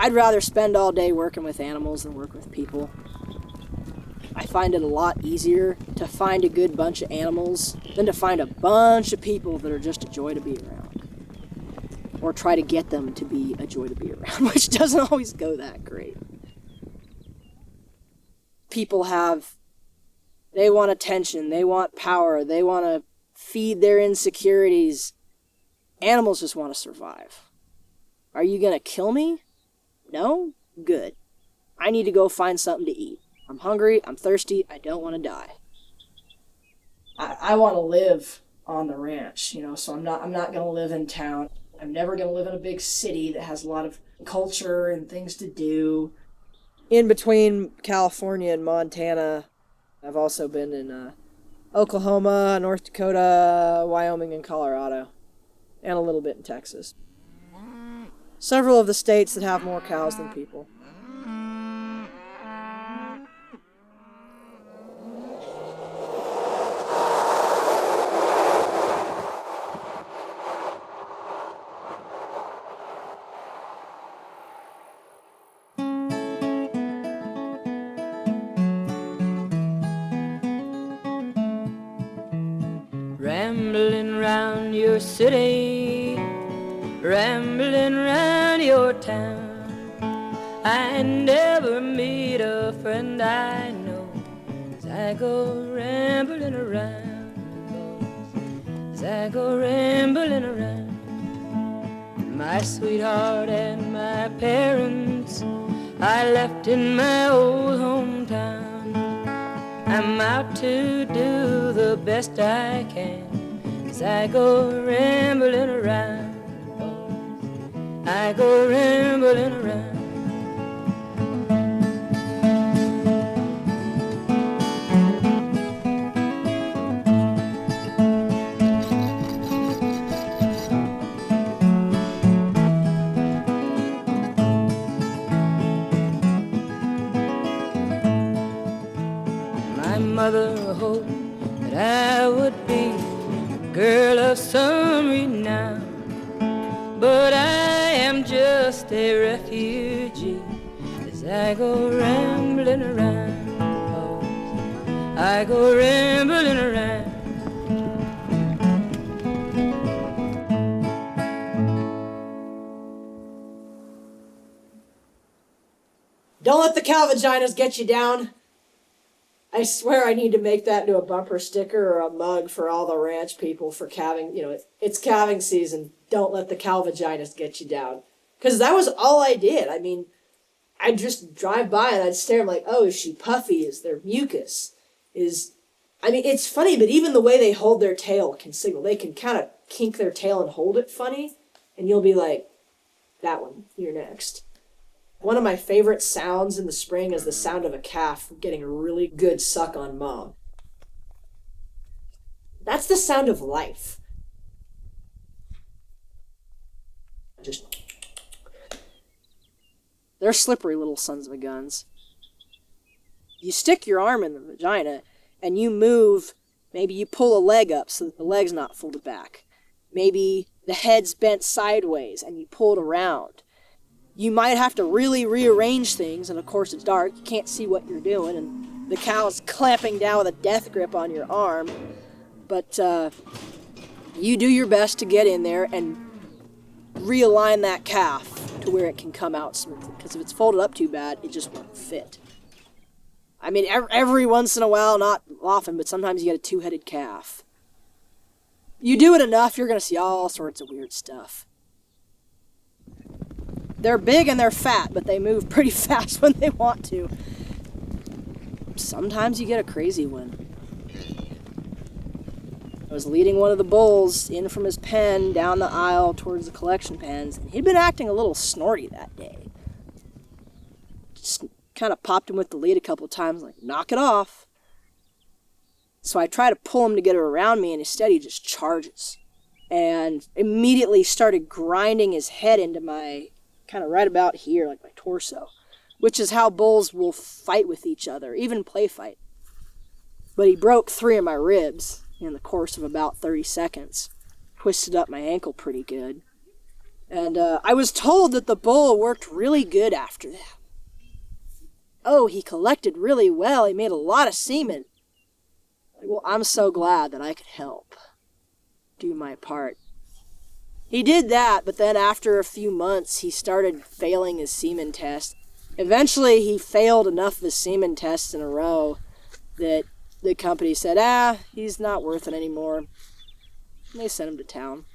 I'd rather spend all day working with animals than work with people. I find it a lot easier to find a good bunch of animals than to find a bunch of people that are just a joy to be around. Or try to get them to be a joy to be around, which doesn't always go that great. People they want attention, they want power, they want to feed their insecurities. Animals just want to survive. Are you going to kill me? No? Good. I need to go find something to eat. I'm hungry, I'm thirsty, I don't want to die. I want to live on the ranch, so I'm not going to live in town. I'm never going to live in a big city that has a lot of culture and things to do. In between California and Montana, I've also been in Oklahoma, North Dakota, Wyoming, and Colorado, and a little bit in Texas. Several of the states that have more cows than people. Rambling round your city, rambling round your town, I never meet a friend I know as I go rambling around, as I go rambling around. My sweetheart and my parents I left in my old hometown. I'm out to do the best I can as I go rambling around, I go rambling around. My mother hoped that I would be a girl of some renown, but I am just a refugee as I go rambling around, I go rambling around. Don't let the cow vaginas get you down. I swear I need to make that into a bumper sticker or a mug for all the ranch people for calving. It's calving season. Don't let the cow vaginas get you down. Because that was all I did. I mean, I'd just drive by and I'd stare. I'm like, oh, is she puffy? Is there mucus? It's funny, but even the way they hold their tail can signal. They can kind of kink their tail and hold it funny. And you'll be like, that one, you're next. One of my favorite sounds in the spring is the sound of a calf getting a really good suck on mom. That's the sound of life. They're slippery little sons of a guns. You stick your arm in the vagina and you move, maybe you pull a leg up so that the leg's not folded back. Maybe the head's bent sideways and you pull it around. You might have to really rearrange things, and of course it's dark, you can't see what you're doing, and the cow's clamping down with a death grip on your arm. But you do your best to get in there and realign that calf to where it can come out smoothly, because if it's folded up too bad, it just won't fit. I mean, every once in a while, not often, but sometimes you get a two-headed calf. You do it enough, you're going to see all sorts of weird stuff. They're big and they're fat, but they move pretty fast when they want to. Sometimes you get a crazy one. I was leading one of the bulls in from his pen down the aisle towards the collection pens, and he'd been acting a little snorty that day. Just kind of popped him with the lead a couple times, like, knock it off. So I try to pull him to get him around me, and instead he just charges. And immediately started grinding his head into my, kind of right about here, like my torso, which is how bulls will fight with each other, even play fight. But he broke 3 of my ribs in the course of about 30 seconds. Twisted up my ankle pretty good. And I was told that the bull worked really good after that. Oh, he collected really well. He made a lot of semen. Well, I'm so glad that I could help. Do my part. He did that, but then after a few months, he started failing his semen test. Eventually, he failed enough of his semen tests in a row that the company said, he's not worth it anymore. And they sent him to town.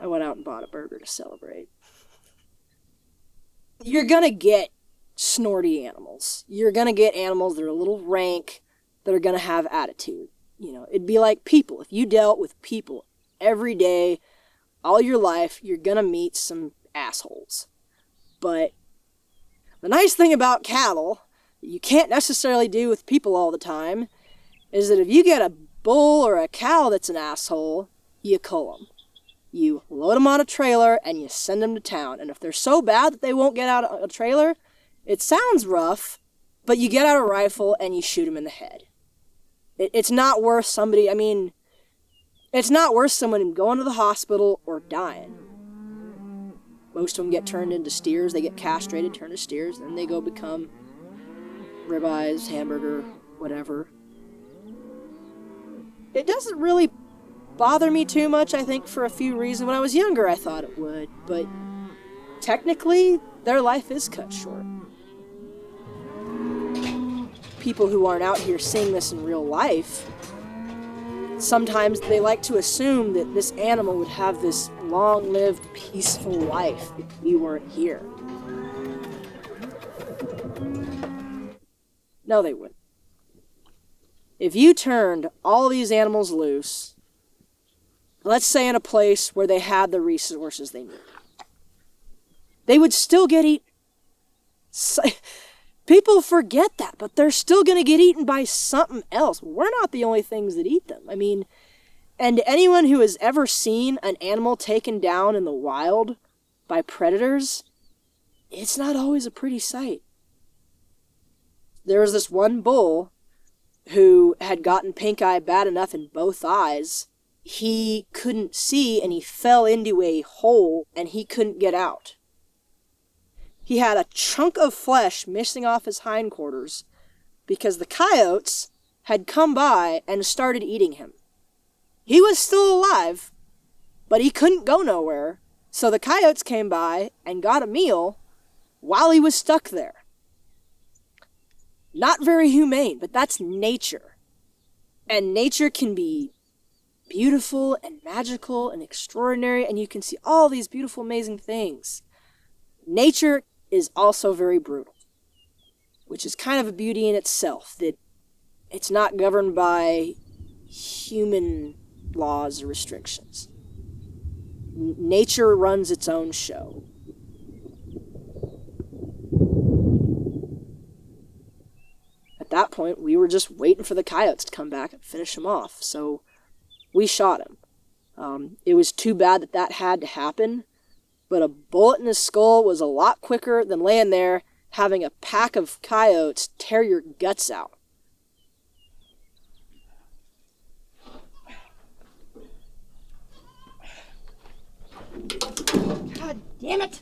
I went out and bought a burger to celebrate. You're gonna get snorty animals. You're gonna get animals that are a little rank, that are gonna have attitude. You know, it'd be like people. If you dealt with people every day, all your life, you're gonna meet some assholes. But the nice thing about cattle, that you can't necessarily do with people all the time, is that if you get a bull or a cow that's an asshole, you cull them. You load them on a trailer and you send them to town. And if they're so bad that they won't get out of a trailer, it sounds rough, but you get out a rifle and you shoot them in the head. It's not worth it's not worth someone going to the hospital or dying. Most of them get turned into steers. They get castrated, turned into steers, and then they go become ribeyes, hamburger, whatever. It doesn't really bother me too much, I think, for a few reasons. When I was younger, I thought it would, but technically, their life is cut short. People who aren't out here seeing this in real life, sometimes they like to assume that this animal would have this long-lived, peaceful life if we weren't here. No, they wouldn't. If you turned all these animals loose, let's say in a place where they had the resources they need, they would still get eaten. People forget that, but they're still going to get eaten by something else. We're not the only things that eat them. I mean, and anyone who has ever seen an animal taken down in the wild by predators, it's not always a pretty sight. There was this one bull who had gotten pink eye bad enough in both eyes, he couldn't see and he fell into a hole and he couldn't get out. He had a chunk of flesh missing off his hindquarters because the coyotes had come by and started eating him. He was still alive, but he couldn't go nowhere, so the coyotes came by and got a meal while he was stuck there. Not very humane, but that's nature. And nature can be beautiful and magical and extraordinary, and you can see all these beautiful, amazing things. Nature is also very brutal, which is kind of a beauty in itself, that it's not governed by human laws or restrictions. Nature runs its own show. At that point, we were just waiting for the coyotes to come back and finish him off, so we shot him. It was too bad that had to happen, but a bullet in his skull was a lot quicker than laying there having a pack of coyotes tear your guts out. God damn it!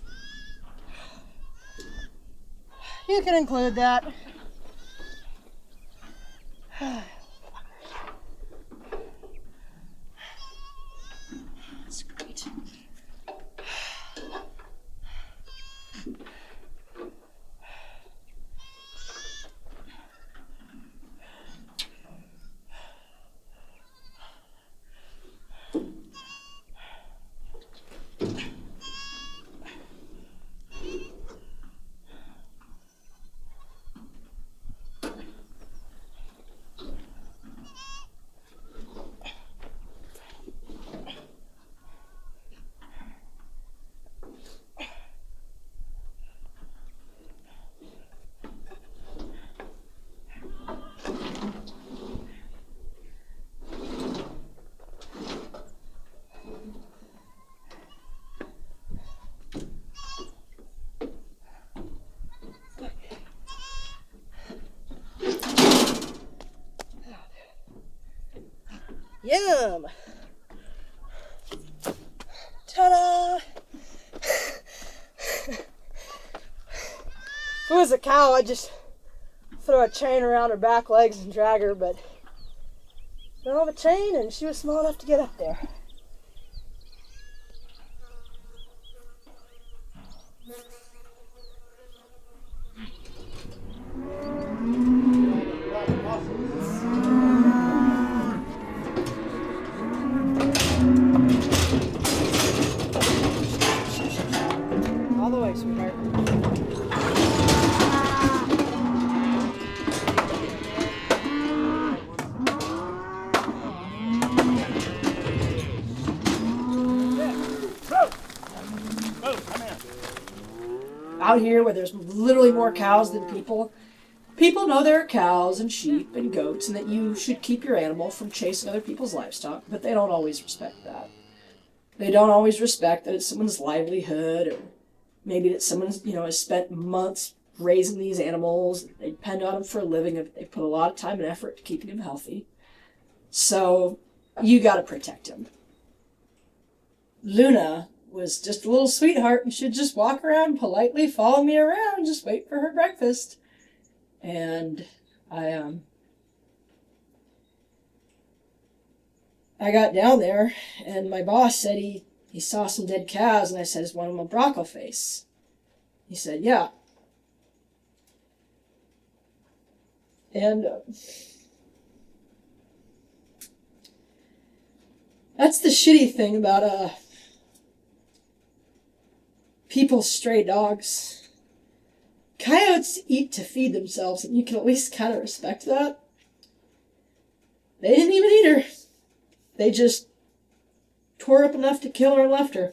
You can include that. That's great. was a cow, I'd just throw a chain around her back legs and drag her, but I don't have a chain, and she was small enough to get up there. All the way, sweetheart. Out here where there's literally more cows than people, people know there are cows and sheep and goats and that you should keep your animal from chasing other people's livestock, but they don't always respect that. They don't always respect that it's someone's livelihood, or maybe that someone's, has spent months raising these animals. They depend on them for a living. They put a lot of time and effort to keeping them healthy. So you got to protect them. Luna was just a little sweetheart and she'd just walk around and politely follow me around and just wait for her breakfast. And I got down there and my boss said he saw some dead cows, and I said, "Is one of them a Bronco face?" He said, "Yeah." And that's the shitty thing about people's stray dogs. Coyotes eat to feed themselves, and you can at least kind of respect that. They didn't even eat her. They just tore up enough to kill her and left her.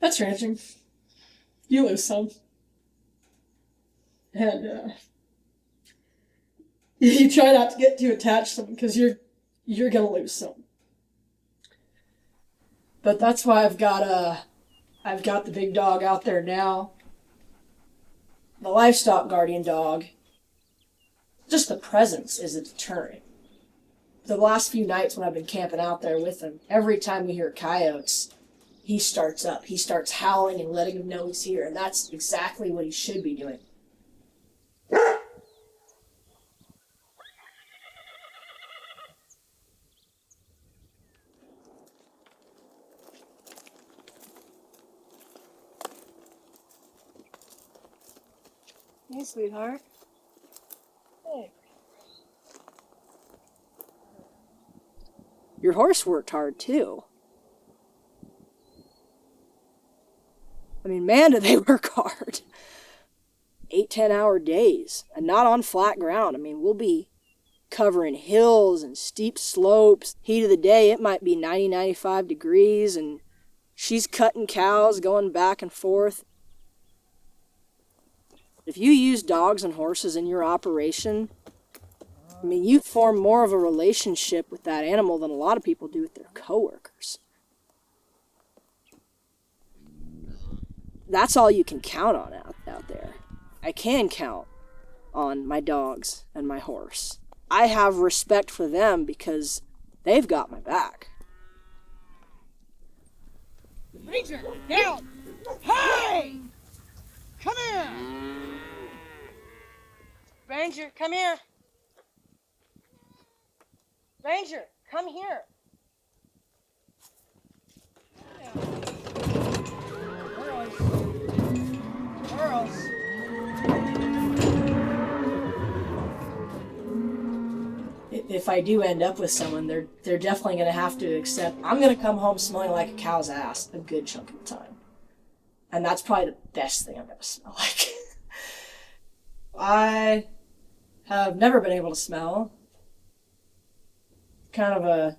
That's ranching. You lose some. And you try not to get too attached to them because you're gonna lose some. But that's why I've got the big dog out there now. The livestock guardian dog. Just the presence is a deterrent. The last few nights when I've been camping out there with him, every time we hear coyotes, he starts up. He starts howling and letting them know he's here, and that's exactly what he should be doing. Hey, sweetheart. Hey. Your horse worked hard, too. I mean, man, did they work hard. 8-10 hour days, and not on flat ground. I mean, we'll be covering hills and steep slopes. Heat of the day, it might be 90-95 degrees, and she's cutting cows, going back and forth. If you use dogs and horses in your operation, I mean, you form more of a relationship with that animal than a lot of people do with their coworkers. That's all you can count on out there. I can count on my dogs and my horse. I have respect for them because they've got my back. Ranger, down! Hey! Come here! Ranger, come here! Ranger, come here! Girls. If I do end up with someone, they're definitely going to have to accept I'm going to come home smelling like a cow's ass a good chunk of the time. And that's probably the best thing I'm going to smell like. I have never been able to smell. Kind of a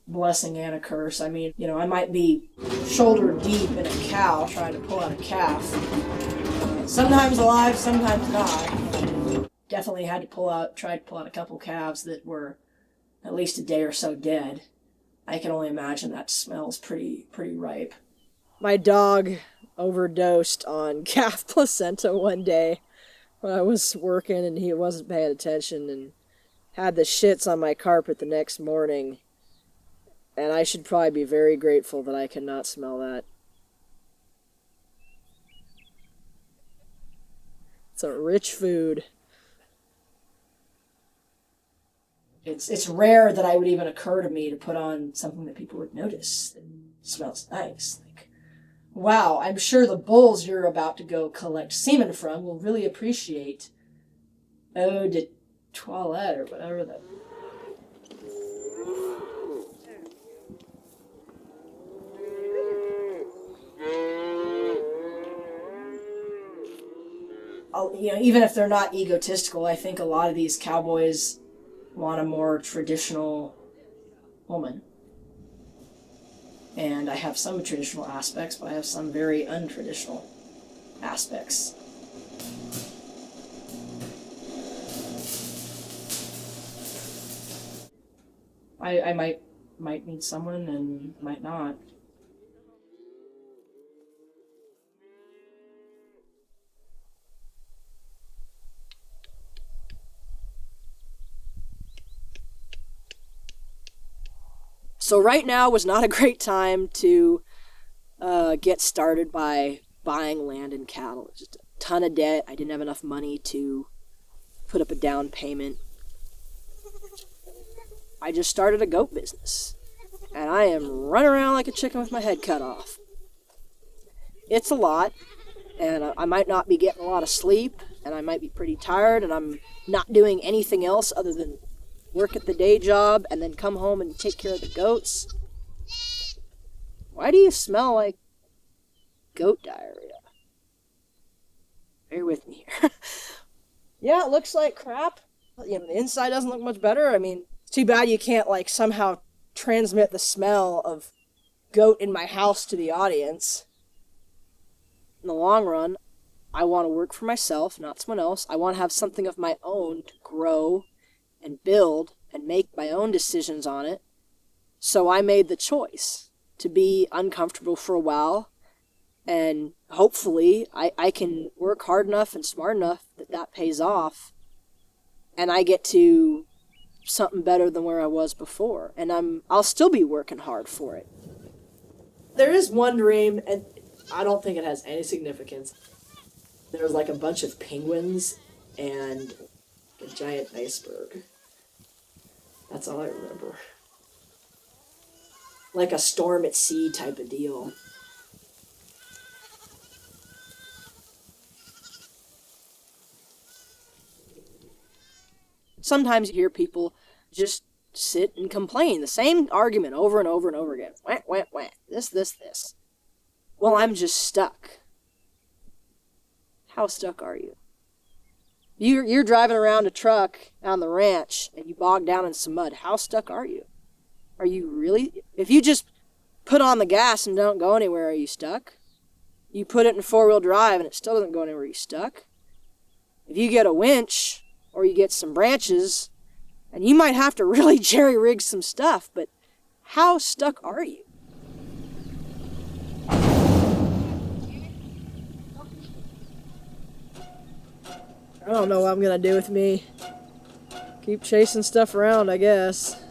blessing and a curse. I mean, I might be shoulder deep in a cow trying to pull out a calf. Sometimes alive, sometimes not. Definitely had to try to pull out a couple calves that were at least a day or so dead. I can only imagine that smells pretty ripe. My dog overdosed on calf placenta one day when I was working and he wasn't paying attention and had the shits on my carpet the next morning. And I should probably be very grateful that I cannot smell that. It's a rich food. It's rare that I would even occur to me to put on something that people would notice that smells nice. Like, wow, I'm sure the bulls you're about to go collect semen from will really appreciate eau de toilette or whatever that. Even if they're not egotistical, I think a lot of these cowboys want a more traditional woman. And I have some traditional aspects, but I have some very untraditional aspects. I might meet someone and might not. So right now was not a great time to get started by buying land and cattle. Just a ton of debt. I didn't have enough money to put up a down payment. I just started a goat business. And I am running around like a chicken with my head cut off. It's a lot. And I might not be getting a lot of sleep. And I might be pretty tired. And I'm not doing anything else other than work at the day job, and then come home and take care of the goats. Why do you smell like goat diarrhea? Bear with me here. Yeah, it looks like crap. The inside doesn't look much better. I mean, it's too bad you can't, somehow transmit the smell of goat in my house to the audience. In the long run, I want to work for myself, not someone else. I want to have something of my own to grow and build and make my own decisions on it. So I made the choice to be uncomfortable for a while, and hopefully I can work hard enough and smart enough that pays off, and I get to something better than where I was before, and I'll still be working hard for it. There is one dream, and I don't think it has any significance. There's a bunch of penguins and a giant iceberg. That's all I remember. Like a storm at sea type of deal. Sometimes you hear people just sit and complain. The same argument over and over and over again. Wah, wah, wah. This. Well, I'm just stuck. How stuck are you? You're driving around a truck on the ranch and you bog down in some mud. How stuck are you? Are you really? If you just put on the gas and don't go anywhere, are you stuck? You put it in 4-wheel drive and it still doesn't go anywhere, are you stuck? If you get a winch or you get some branches, and you might have to really jerry-rig some stuff, but how stuck are you? I don't know what I'm gonna do with me. Keep chasing stuff around, I guess.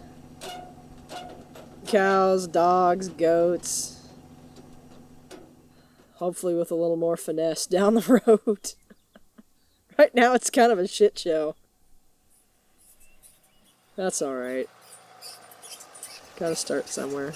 Cows, dogs, goats. Hopefully with a little more finesse down the road. Right now it's kind of a shit show. That's alright. Gotta start somewhere.